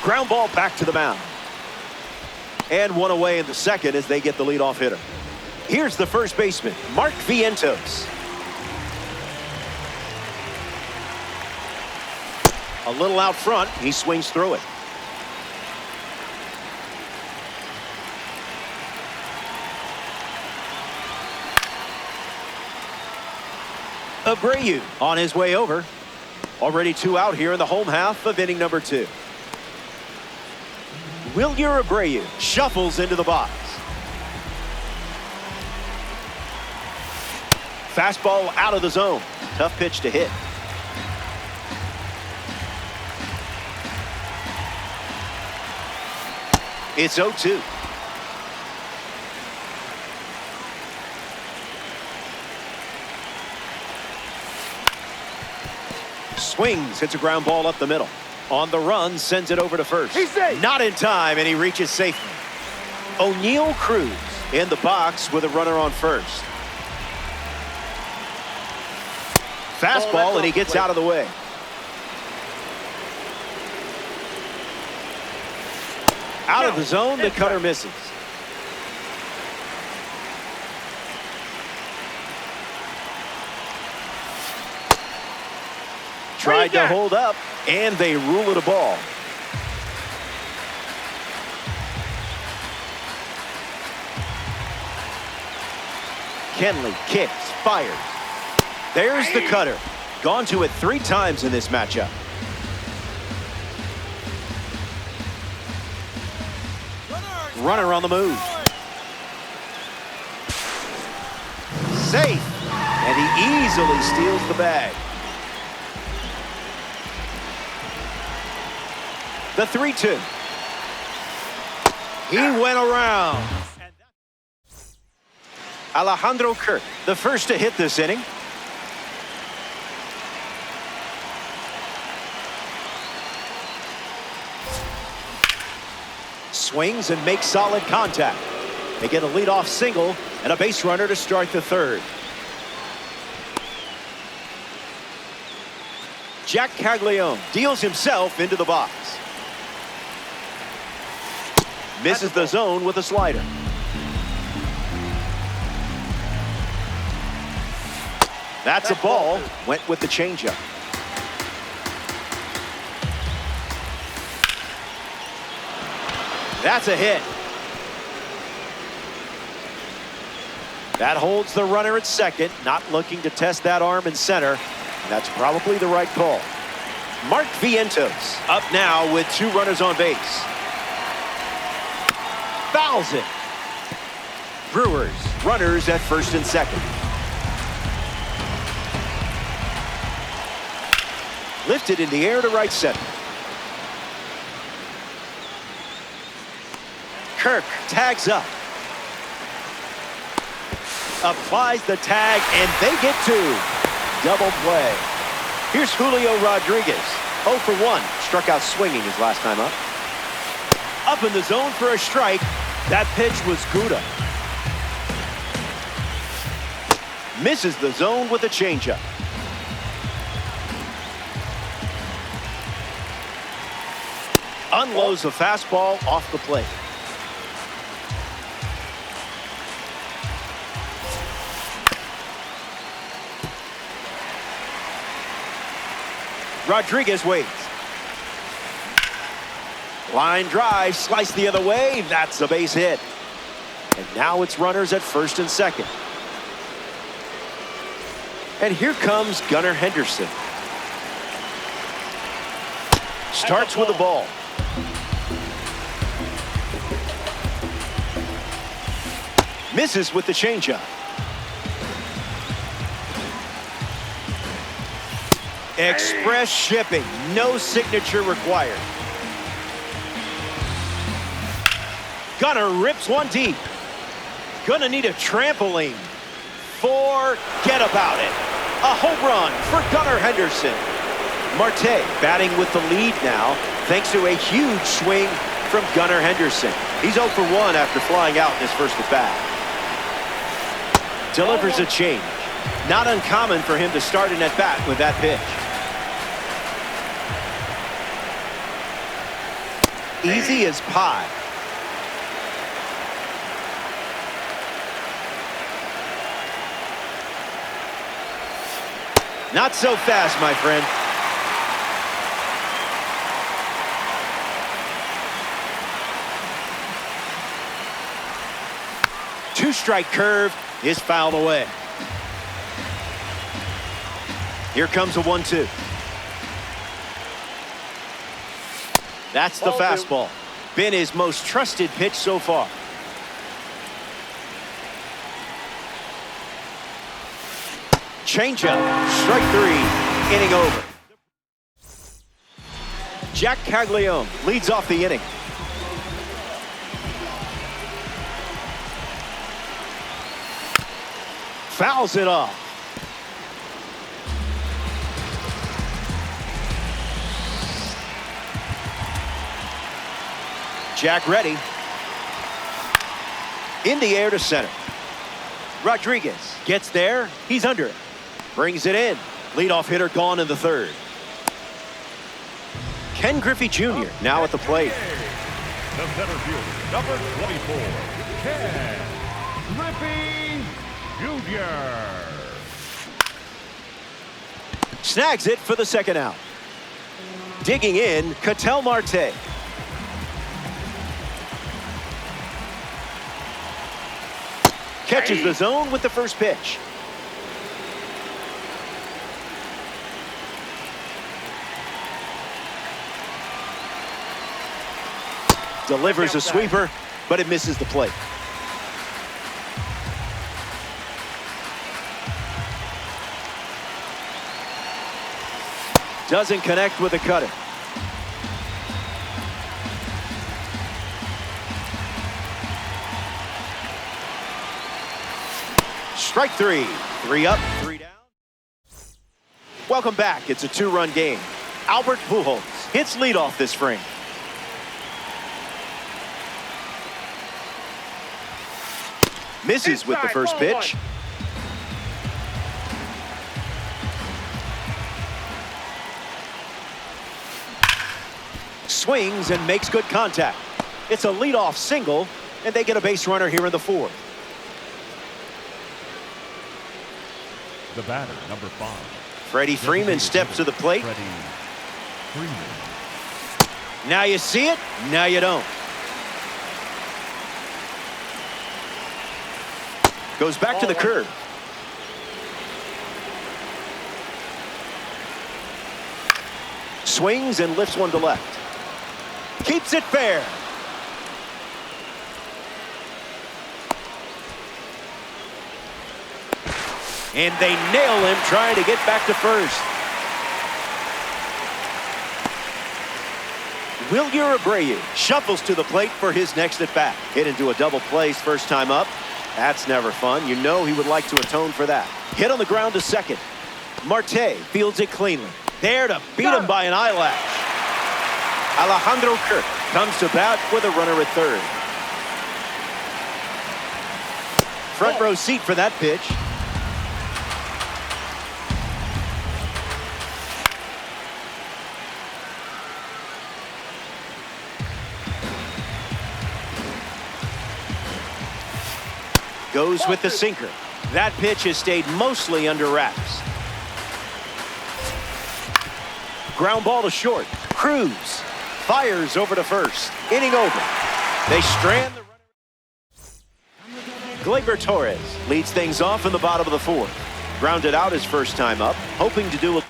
Ground ball back to the mound. And one away in the second as they get the leadoff hitter. Here's the first baseman, Mark Vientos. A little out front, he swings through it. Abreu on his way over. Already 2 out here in the home half of inning number 2. Wilyer Abreu shuffles into the box. Fastball out of the zone. Tough pitch to hit. It's 0-2. Swings, hits a ground ball up the middle. On the run, sends it over to first. He's safe. Not in time, and he reaches safely. O'Neal Cruz in the box with a runner on first. Fastball, and he gets out of the way. Out of the zone, the cutter misses. Tried to hold up, and they rule it a ball. Kenley kicks, fires. There's the cutter. Gone to it 3 times in this matchup. Runner on the move. Safe. And he easily steals the bag. The 3-2. He went around. Alejandro Kirk, the first to hit this inning. Swings and makes solid contact. They get a leadoff single and a base runner to start the third. Jack Caglione deals himself into the box. Misses the zone with a slider. That's a ball. Went with the changeup. That's a hit. That holds the runner at second, not looking to test that arm in center. And that's probably the right call. Mark Vientos up now with 2 runners on base. Fouls it. Brewers runners at first and second. Lifted in the air to right center. Kirk tags up. Applies the tag, and they get 2. Double play. Here's Julio Rodriguez. 0 for 1. Struck out swinging his last time up. Up in the zone for a strike. That pitch was Gouda. Misses the zone with a changeup. Unloads the fastball off the plate. Rodriguez waits. Line drive, sliced the other way. That's a base hit. And now it's runners at first and second. And here comes Gunnar Henderson. Starts with a ball. Misses with the changeup. Express shipping. No signature required. Gunnar rips one deep. Gonna need a trampoline. Forget about it. A home run for Gunnar Henderson. Marte batting with the lead now, thanks to a huge swing from Gunnar Henderson. He's 0 for 1 after flying out in his first at bat. Delivers a change. Not uncommon for him to start an at bat with that pitch. easy as pie. Not so fast, my friend. Two-strike curve is fouled away. Here comes a 1-2. That's the fastball. Been his most trusted pitch so far. Changeup, strike three, inning over. Jack Caglione leads off the inning. Fouls it off. Jack ready. In the air to center. Rodriguez gets there. He's under it. Brings it in. Leadoff hitter gone in the third. Ken Griffey Jr. now at the plate. The center fielder, number 24, Ken Griffey Jr. Snags it for the second out. Digging in, Ketel Marte. Catches the zone with the first pitch. Delivers a sweeper, but it misses the plate. Doesn't connect with the cutter. Strike three. 3 up, 3 down. Welcome back. It's a 2-run game. Albert Pujols hits leadoff this frame. Misses with the first pitch. Swings and makes good contact. It's a leadoff single, and they get a base runner here in the fourth. The batter, number 5. Freddie Freeman steps to the plate. Now you see it, now you don't. Goes back to the curve. Swings and lifts one to left. Keeps it fair. And they nail him trying to get back to first. Wilyer Abreu shuffles to the plate for his next at-bat. Hit into a double play first time up. That's never fun. You know he would like to atone for that. Hit on the ground to second. Marte fields it cleanly. There to beat him by an eyelash. Alejandro Kirk comes to bat with a runner at third. Front row seat for that pitch. Goes with the sinker. That pitch has stayed mostly under wraps. Ground ball to short. Cruz fires over to first. Inning over. They strand the runner. Gleyber Torres leads things off in the bottom of the fourth. Grounded out his first time up, hoping to do a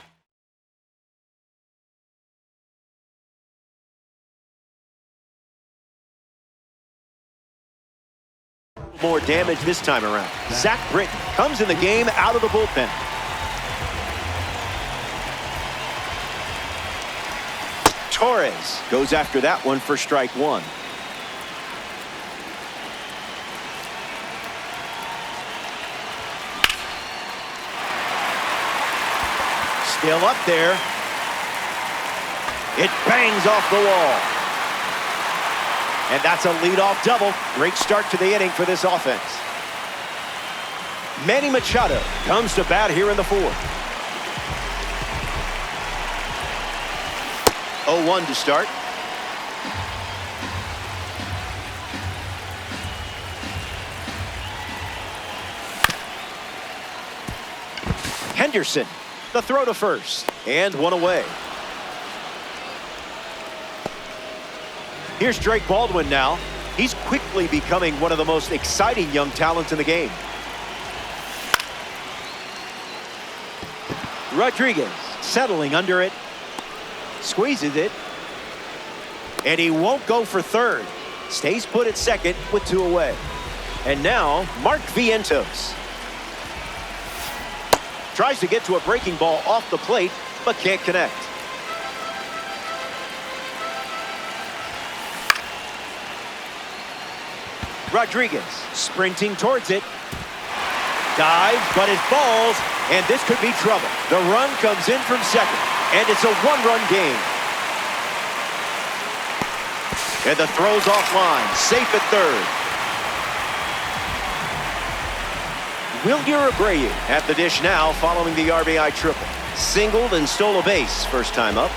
more damage this time around. Zach Britton comes in the game out of the bullpen. Torres goes after that one for strike one. Still up there. It bangs off the wall. And that's a leadoff double. Great start to the inning for this offense. Manny Machado comes to bat here in the fourth. 0-1 to start. Henderson, the throw to first, and one away. Here's Drake Baldwin now. He's quickly becoming one of the most exciting young talents in the game. Rodriguez settling under it. Squeezes it. And he won't go for third. Stays put at second with two away. And now, Mark Vientos. Tries to get to a breaking ball off the plate, but can't connect. Rodriguez sprinting towards it. Dives, but it falls, and this could be trouble. The run comes in from second, and it's a one-run game. And the throw's offline, safe at third. Wilyer Abreu at the dish now following the RBI triple. Singled and stole a base first time up.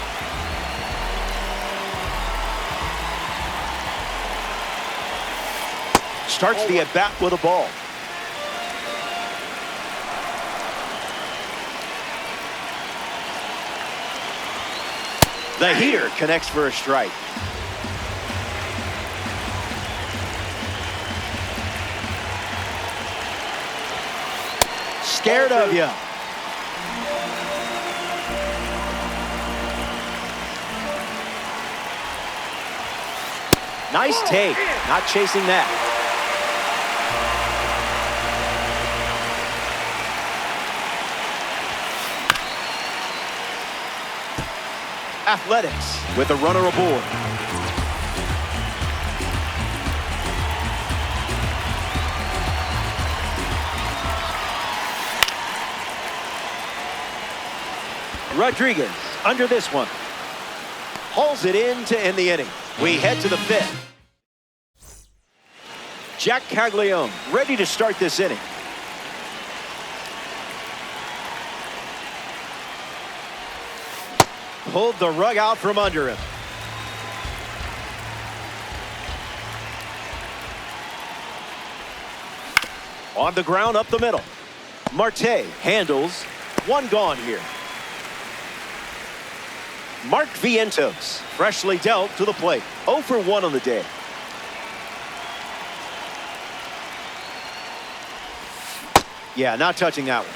Starts the at-bat with a ball. The heater connects for a strike. Scared of you. Nice take. Not chasing that. Athletics with a runner aboard. Rodriguez under this one. Hauls it in to end the inning. We head to the fifth. Jack Caglione ready to start this inning. Pulled the rug out from under him. On the ground up the middle. Marte handles. One gone here. Mark Vientos freshly dealt to the plate. 0 for 1 on the day. Yeah, not touching that one.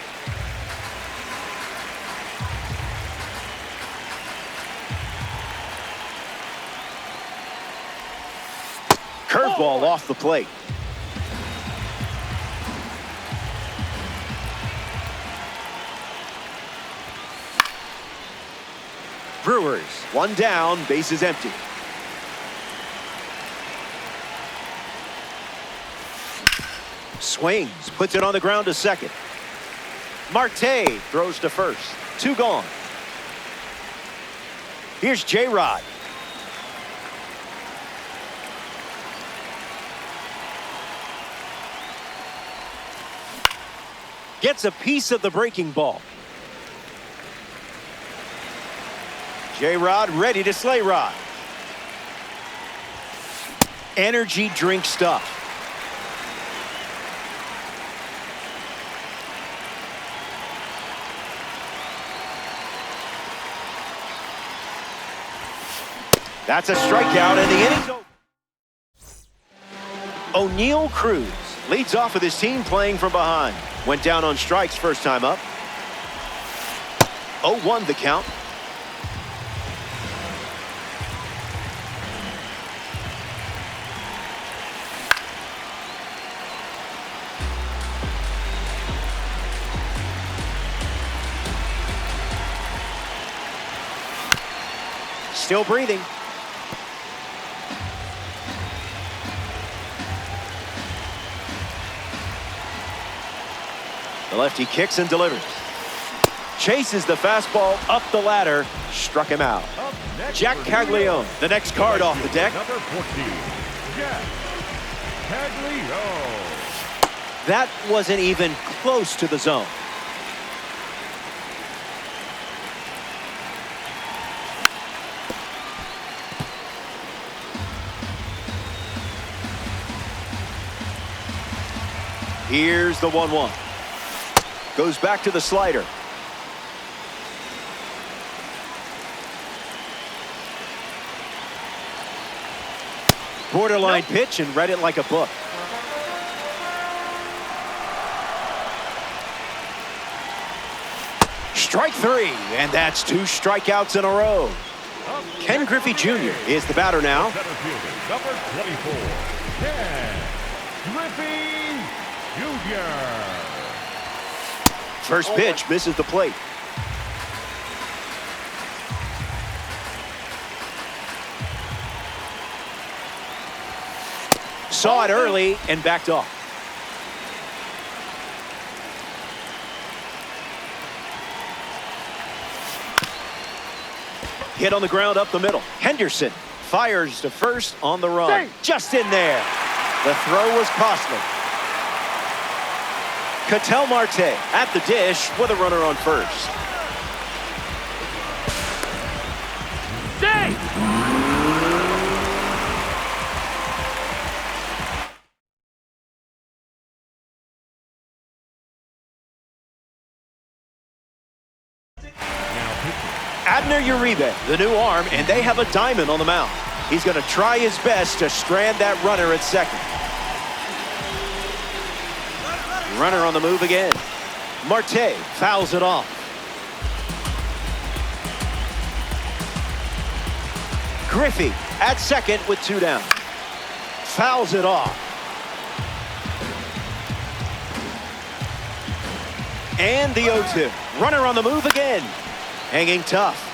Curveball off the plate. Brewers, one down, bases empty. Swings, puts it on the ground to second. Marte throws to first. Two gone. Here's J-Rod. Gets a piece of the breaking ball. J-Rod ready to sleigh ride. Energy drink stuff. That's a strikeout, and the inning's over. O'Neal Cruz leads off with his team playing from behind. Went down on strikes first time up. 0-1 the count. Still breathing. The lefty kicks and delivers. Chases the fastball up the ladder. Struck him out. Jack Caglione, the next card off the deck. Number 14, Jack Caglione. That wasn't even close to the zone. Here's the 1-1. Goes back to the slider. Borderline pitch and read it like a book. Strike three, and that's 2 strikeouts in a row. Ken Griffey Jr. is the batter now. Center fielder, number 24, Ken Griffey Jr. First pitch misses the plate. Saw it early and backed off. Hit on the ground up the middle. Henderson fires to first on the run. Just in there. The throw was costly. Ketel Marte at the dish with a runner on first. Abner Uribe, the new arm, and they have a diamond on the mound. He's going to try his best to strand that runner at second. Runner on the move again. Marte fouls it off. Griffey at second with 2 down. Fouls it off. And the 0-2. Runner on the move again. Hanging tough.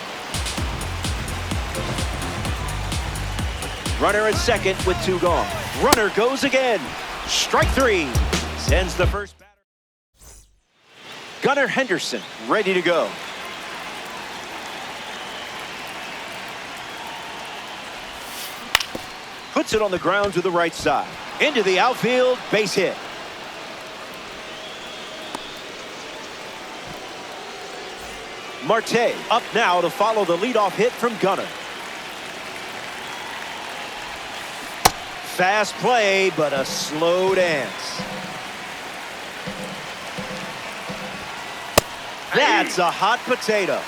Runner at second with 2 gone. Runner goes again. Strike 3. Sends the first batter. Gunnar Henderson ready to go. Puts it on the ground to the right side. Into the outfield, base hit. Marte up now to follow the leadoff hit from Gunnar. Fast play, but a slow dance. That's a hot potato.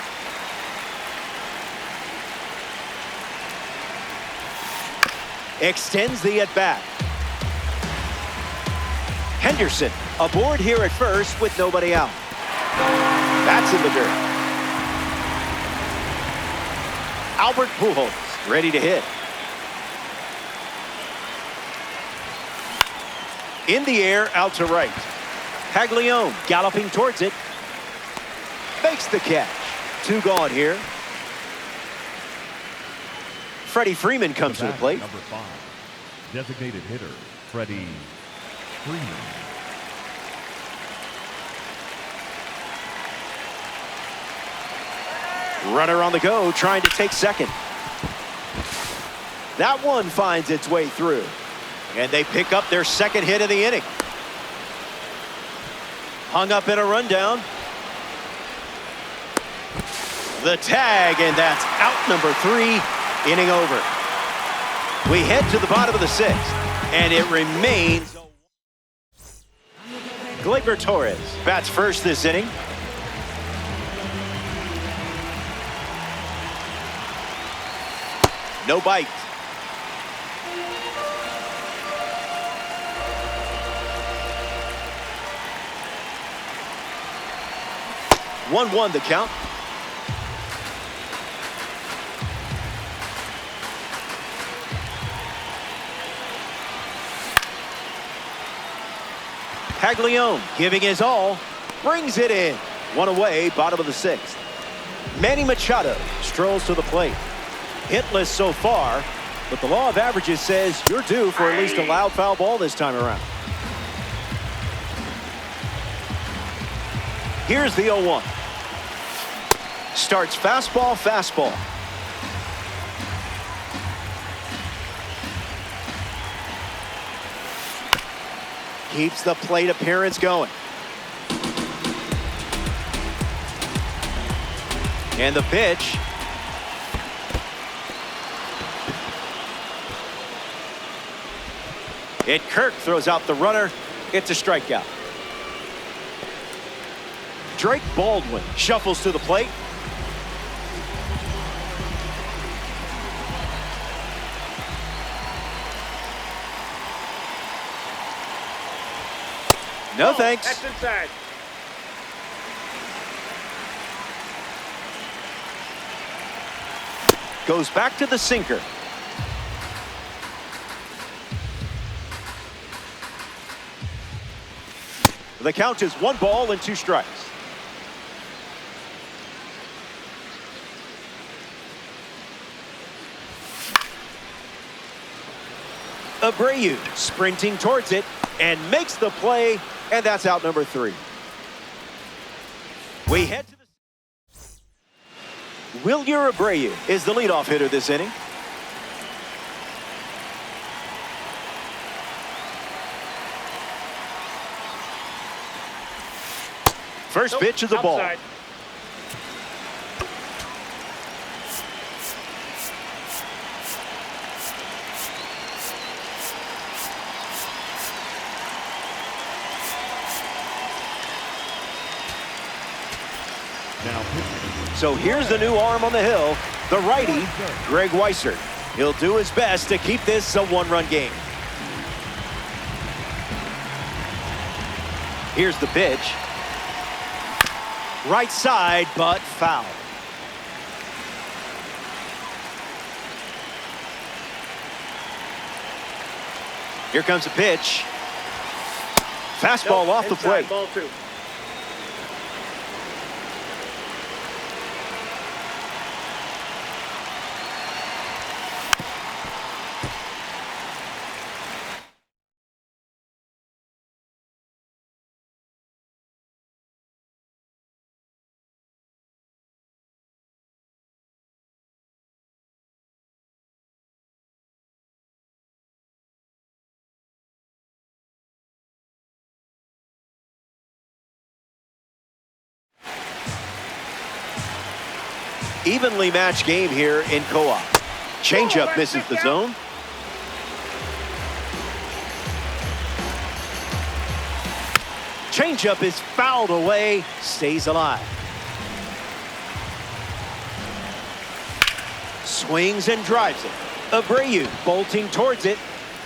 Extends the at-bat. Henderson aboard here at first with nobody out. That's in the dirt. Albert Pujols ready to hit. In the air, out to right. Paglione galloping towards it. Makes the catch. 2 gone here. Freddie Freeman comes to the plate. Number 5, designated hitter, Freddie Freeman. Runner on the go, trying to take second. That one finds its way through. And they pick up their second hit of the inning. Hung up in a rundown. The tag, and that's out number 3, inning over. We head to the bottom of the 6th, and it remains. Gleyber Torres bats first this inning. No bite. One the count. Paglione giving his all, brings it in. 1 away, bottom of the 6th. Manny Machado strolls to the plate. Hitless so far, but the law of averages says you're due for at least a loud foul ball this time around. Here's the 0-1. Starts fastball. Keeps the plate appearance going. And the pitch. Kirk throws out the runner. It's a strikeout. Drake Baldwin shuffles to the plate. No thanks. That's inside. Goes back to the sinker. The count is 1 ball and 2 strikes. Abreu sprinting towards it and makes the play, and that's out number 3. We head to the... Wilyer Abreu is the leadoff hitter this inning. First pitch of the ball. Outside. Now pitching. So here's the new arm on the hill, the righty, Greg Weissert. He'll do his best to keep this a 1-run game. Here's the pitch. Right side, but foul. Here comes a pitch. Fastball off the Inside, plate. Ball 2. Evenly matched game here in co-op. Changeup misses the zone. Changeup is fouled away, stays alive. Swings and drives it. Abreu bolting towards it.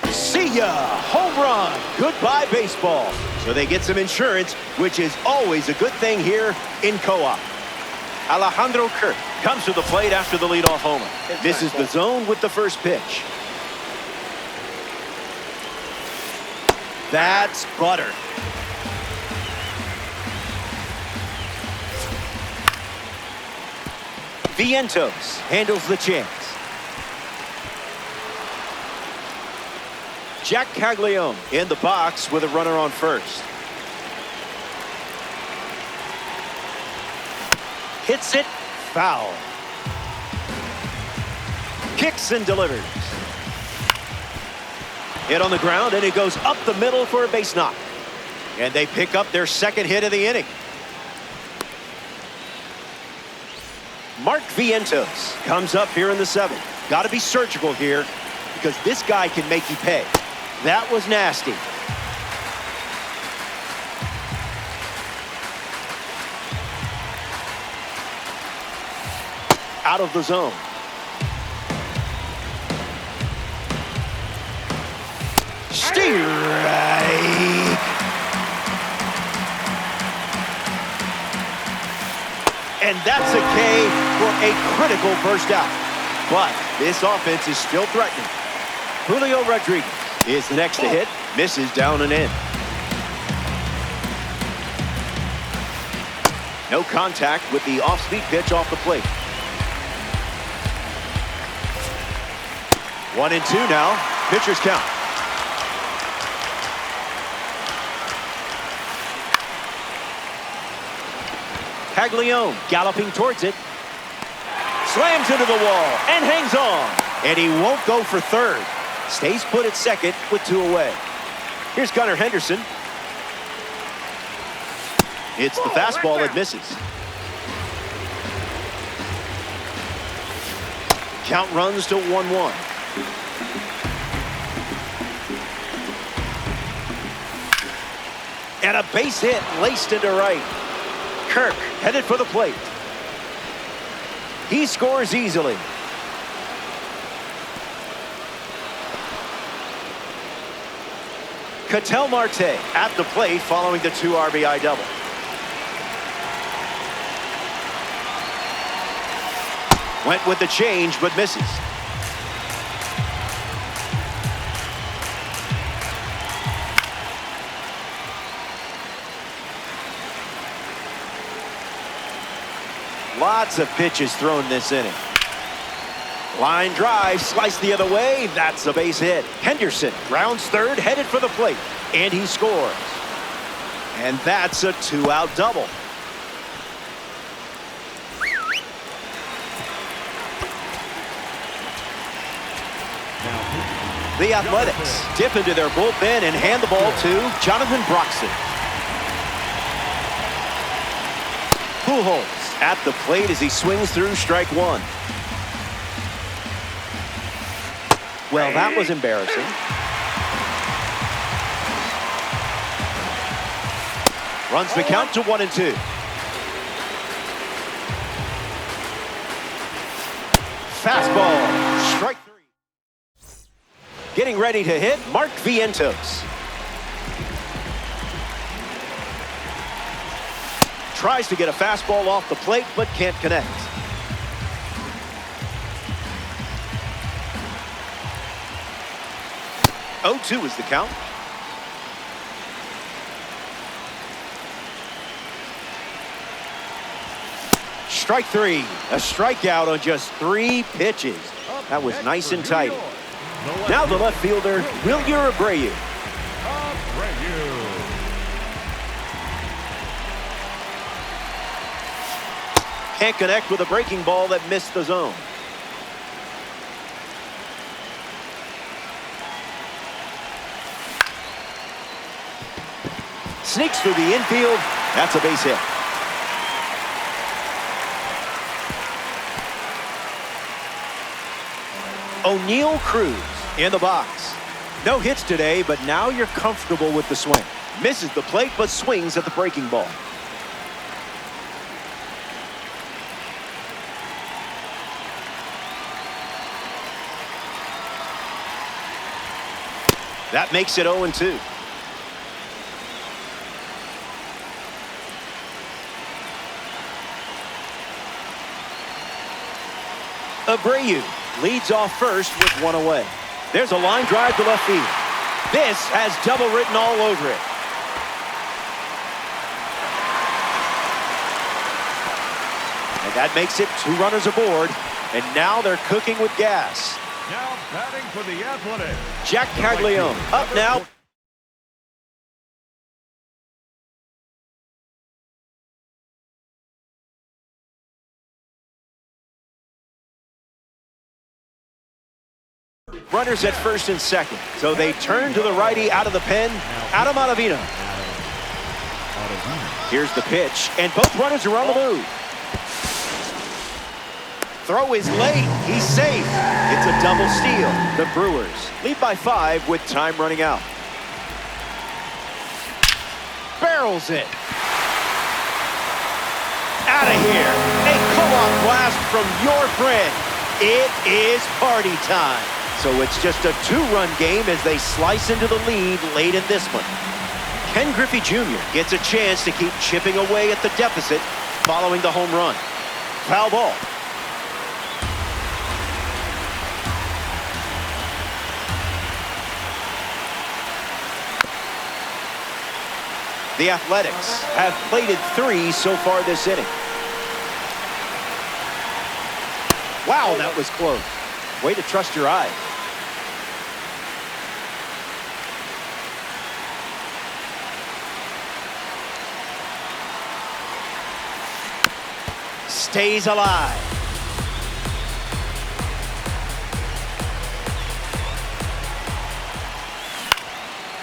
See ya! Home run! Goodbye baseball. So they get some insurance, which is always a good thing here in co-op. Alejandro Kirk comes to the plate after the leadoff homer. This is the zone with the first pitch. That's butter. Vientos handles the chance. Jack Caglione in the box with a runner on first. Hits it foul. Kicks and delivers. Hit on the ground, and it goes up the middle for a base knock. And they pick up their second hit of the inning. Mark Vientos comes up here in the 7th. Got to be surgical here because this guy can make you pay. That was nasty. Out of the zone. Strike. And that's a K for a critical first out. But this offense is still threatening. Julio Rodriguez is the next to hit. Misses down and in. No contact with the off-speed pitch off the plate. 1-2 now. Pitcher's count. Caglione galloping towards it. Slams into the wall and hangs on. And he won't go for third. Stays put at second with 2 away. Here's Gunnar Henderson. It's the fastball that misses. Count runs to 1-1. And a base hit laced into right. Kirk headed for the plate. He scores easily. Ketel Marte at the plate following the 2 RBI double. Went with the change, but misses. Lots of pitches thrown this inning. Line drive, sliced the other way. That's a base hit. Henderson rounds third, headed for the plate, and he scores. And that's a 2-out double. The Athletics dip into their bullpen and hand the ball to Jonathan Broxton. Pujols at the plate as he swings through strike 1. Well, that was embarrassing. Runs the count to 1-2. Fastball, strike 3. Getting ready to hit, Mark Vientos. Tries to get a fastball off the plate, but can't connect. Oh, 2 is the count. Strike 3. A strikeout on just 3 pitches. That was nice and tight. Now the left fielder, Wilyer Abreu. Can't connect with a breaking ball that missed the zone. Sneaks through the infield. That's a base hit. O'Neal Cruz in the box. No hits today, but now you're comfortable with the swing. Misses the plate, but swings at the breaking ball. That makes it 0-2. Abreu leads off first with 1 away. There's a line drive to left field. This has double written all over it. And that makes it 2 runners aboard. And now they're cooking with gas. Now batting for the Athletics, Jack Caglione up now. Runners at first and second. So they turn to the righty out of the pen, Adam Ottavino. Here's the pitch, and both runners are on the move. Throw is late. He's safe. It's a double steal. The Brewers lead by 5 with time running out. Barrels it. Out of here. A co-op blast from your friend. It is party time. So it's just a 2-run game as they slice into the lead late in this one. Ken Griffey Jr. gets a chance to keep chipping away at the deficit following the home run. Foul ball. The Athletics have plated 3 so far this inning. Wow, that was close. Way to trust your eyes. Stays alive.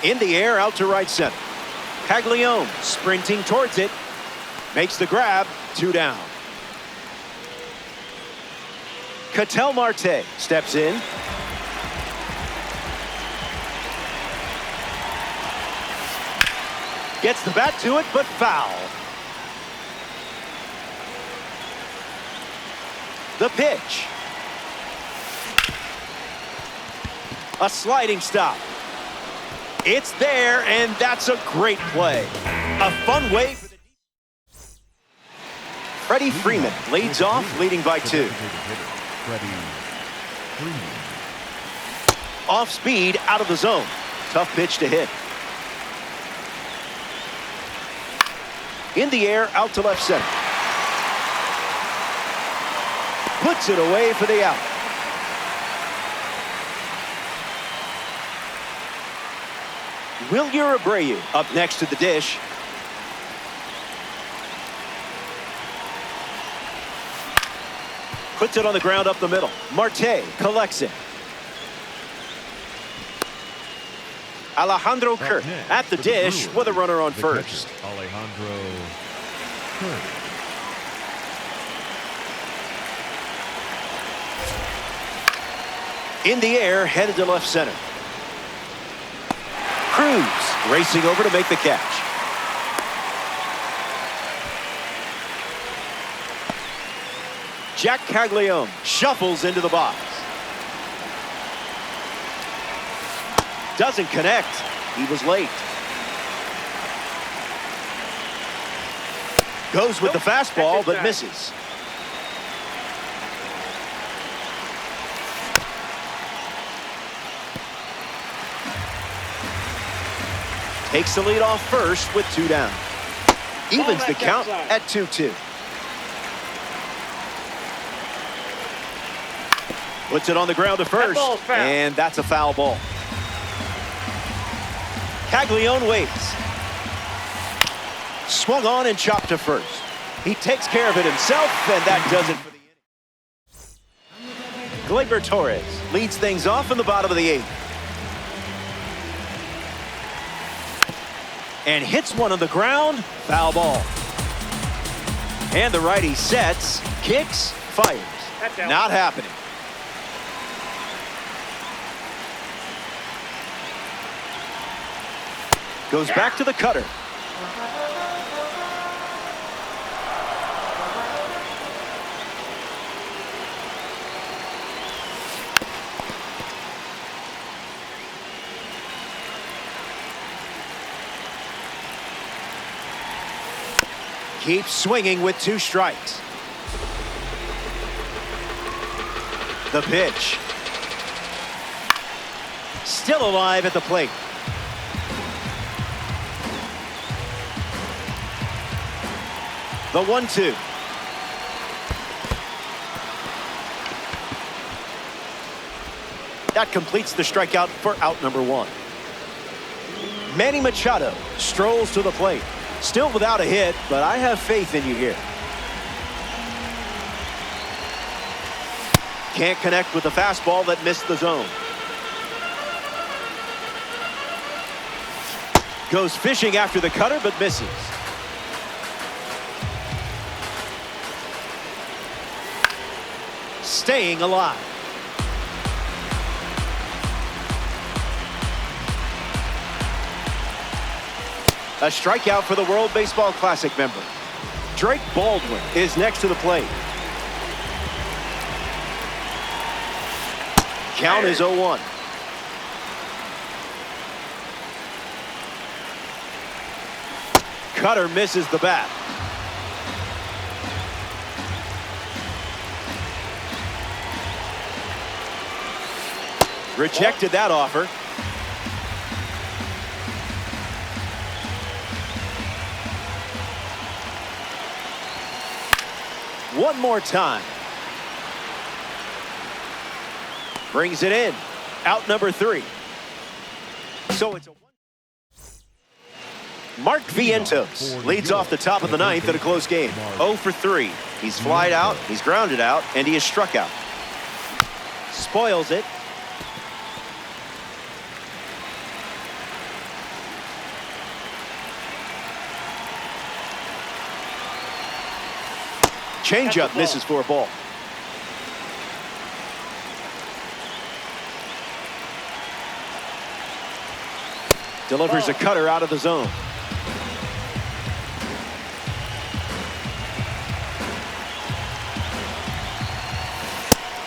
In the air, out to right center. Caglione sprinting towards it. Makes the grab. 2 down. Ketel Marte steps in. Gets the bat to it, but foul. The pitch. A sliding stop. It's there, and that's a great play. A fun way for the... Freddie Freeman leads off, leading by 2. Off speed, out of the zone. Tough pitch to hit. In the air, out to left center. Puts it away for the out. Wilyer Abreu up next to the dish. Puts it on the ground up the middle. Marte collects it. Alejandro Kirk at the dish with a runner on first. Alejandro Kirk. In the air, headed to left center. Cruz racing over to make the catch. Jack Caglione shuffles into the box. Doesn't connect. He was late. Goes with the fastball, but misses. Takes the lead off first with 2 down. Evens the count at 2-2. Puts it on the ground to first, and that's a foul ball. Caglione waits. Swung on and chopped to first. He takes care of it himself, and that does it for the inning. Gleyber Torres leads things off in the bottom of the 8th. And hits one on the ground. Foul ball. And the righty sets, kicks, fires. Not happening. Goes back to the cutter. Keeps swinging with 2 strikes. The pitch. Still alive at the plate. The 1-2. That completes the strikeout for out number 1. Manny Machado strolls to the plate. Still without a hit, but I have faith in you here. Can't connect with the fastball that missed the zone. Goes fishing after the cutter, but misses. Staying alive. A strikeout for the World Baseball Classic member. Drake Baldwin is next to the plate. Count is 0-1. Cutter misses the bat. Rejected that offer. One more time. Brings it in. Out number 3. So it's a Mark Vientos leads off the top of the 9th in a close game. 0 for 3. He's flied out, he's grounded out, and he is struck out. Spoils it. Changeup misses for a ball. Delivers a cutter out of the zone.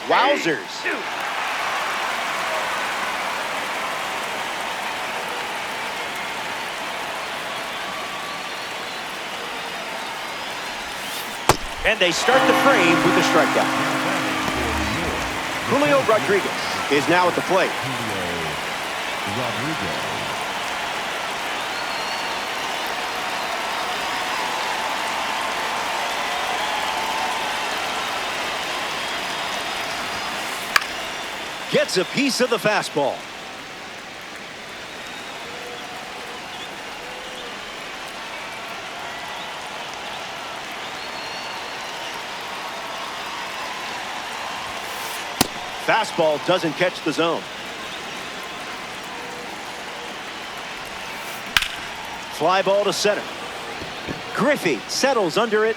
Wowzers. 2. And they start the frame with the strikeout. Julio Rodriguez is now at the plate. Julio Rodriguez. Gets a piece of the fastball. Fastball doesn't catch the zone. Fly ball to center. Griffey settles under it.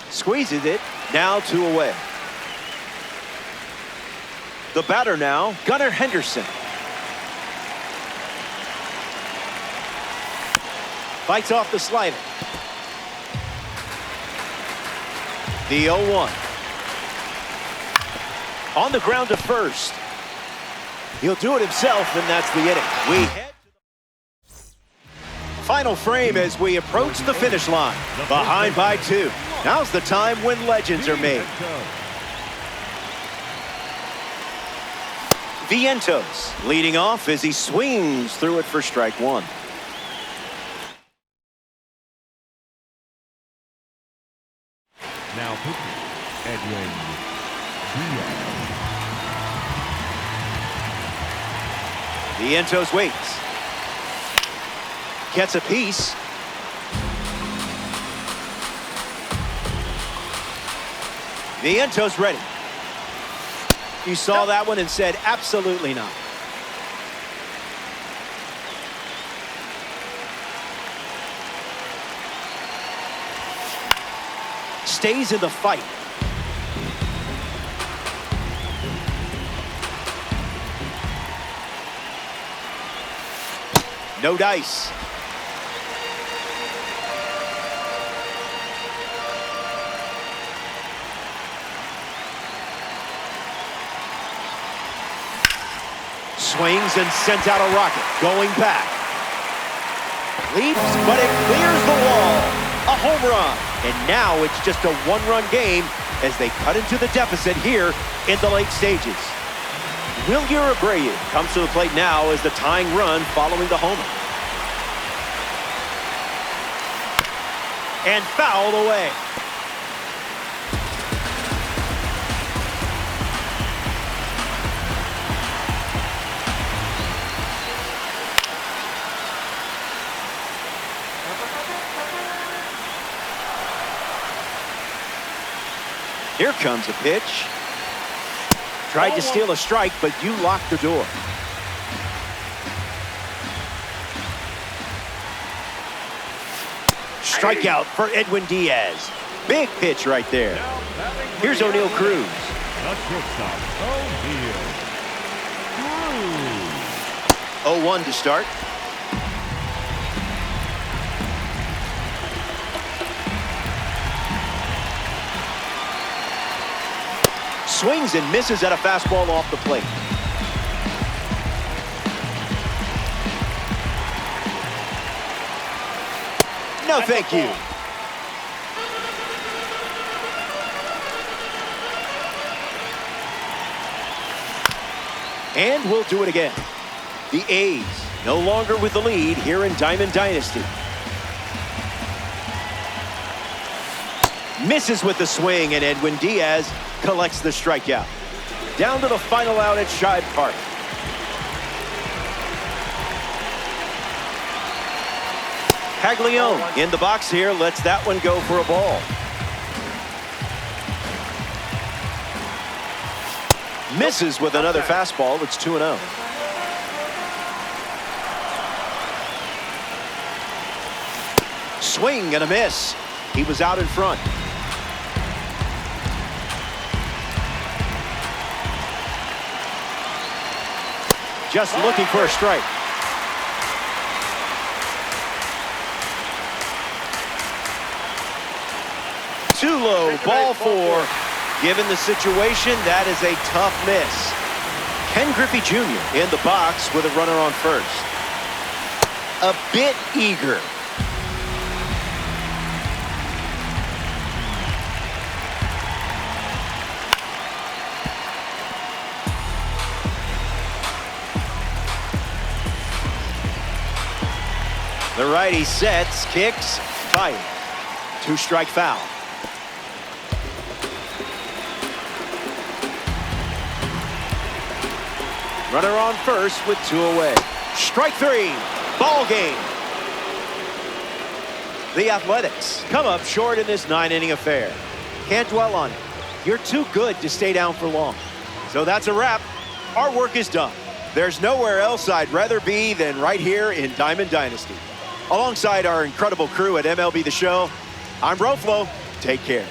Squeezes it. Now 2 away. The batter now, Gunnar Henderson. Fights off the slider. The 0-1. On the ground to first. He'll do it himself, and that's the inning. We head to the final frame as we approach the finish line. Behind by 2. Now's the time when legends are made. Vientos leading off as he swings through it for strike 1. Now pitching, Edwin Diaz. Vientos waits. Gets a piece. Vientos ready. You saw that one and said absolutely not. Stays in the fight. No dice. Swings and sent out a rocket. Going back. Leaps, but it clears the wall. A home run. And now it's just a 1-run game as they cut into the deficit here in the late stages. Wilyer Abreu comes to the plate now as the tying run following the homer. And fouled away. Here comes a pitch. Tried to steal a strike, but you locked the door. Strikeout for Edwin Diaz. Big pitch right there. Here's O'Neal Cruz. The shortstop, O'Neal Cruz. 0-1 to start. Swings and misses at a fastball off the plate. No, thank you. And we'll do it again. The A's no longer with the lead here in Diamond Dynasty. Misses with the swing, and Edwin Diaz collects the strikeout. Down to the final out at Shibe Park. Caglione in the box here, lets that one go for a ball. Misses with another fastball. It's 2-0. Swing and a miss. He was out in front. Just looking for a strike. Too low, ball 4. Given the situation, that is a tough miss. Ken Griffey Jr. in the box with a runner on first. A bit eager. The righty sets, kicks, tight. 2-strike foul. Runner on first with 2 away. Strike 3, ball game. The Athletics come up short in this 9-inning affair. Can't dwell on it. You're too good to stay down for long. So that's a wrap. Our work is done. There's nowhere else I'd rather be than right here in Diamond Dynasty. Alongside our incredible crew at MLB The Show, I'm Roflo. Take care.